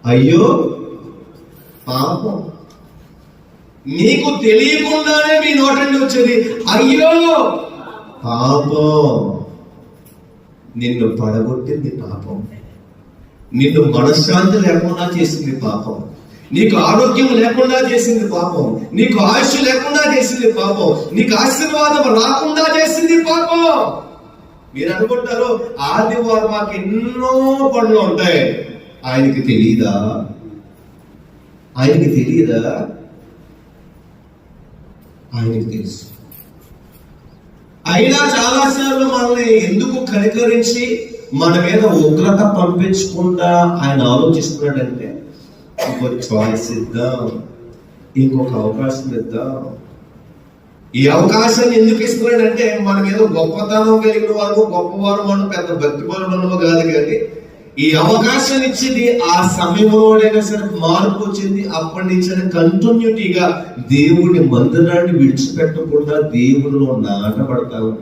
అయ్యో పాపం. నీకు తెలియకుండానే మీ నోటండి వచ్చేది అయ్యో పాపం. నిన్ను పడగొట్టింది పాపం, నిన్ను మనశ్శాంతి లేకుండా చేసింది పాపం, నీకు ఆరోగ్యం లేకుండా చేసింది పాపం, నీకు ఆయుష్ లేకుండా చేసింది పాపం, నీకు ఆశీర్వాదం రాకుండా చేసింది పాపం. మీరు అనుకుంటారు ఆదివారం మాకు ఎన్నో పనులు ఉంటాయి, ఆయనకి తెలియదా? ఆయనకి తెలియదా? ఆయనకి తెలుసు. అయినా చాలాసార్లు మనల్ని ఎందుకు కనికరించి మన మీద ఉగ్రత పంపించకుండా ఆయన ఆలోచిస్తున్నాడంటే ఇంకొక చాయిస్ ఇద్దాం, ఇంకొక అవకాశం ఇద్దాం. ఈ అవకాశాన్ని ఎందుకు ఇస్తున్నాడంటే మన మీద గొప్పతనం కలిగిన వారు, గొప్పవారు, మనం పెద్ద భక్తి పరులు కాదు, కానీ ఈ అవకాశాన్ని ఇచ్చింది ఆ సమయంలోనైనా సరే మార్పు వచ్చింది. అప్పటి నుంచి కంటిన్యూటీగా దేవుడి మందిరాన్ని విడిచిపెట్టకుండా దేవుడిలో నాటబడతాము.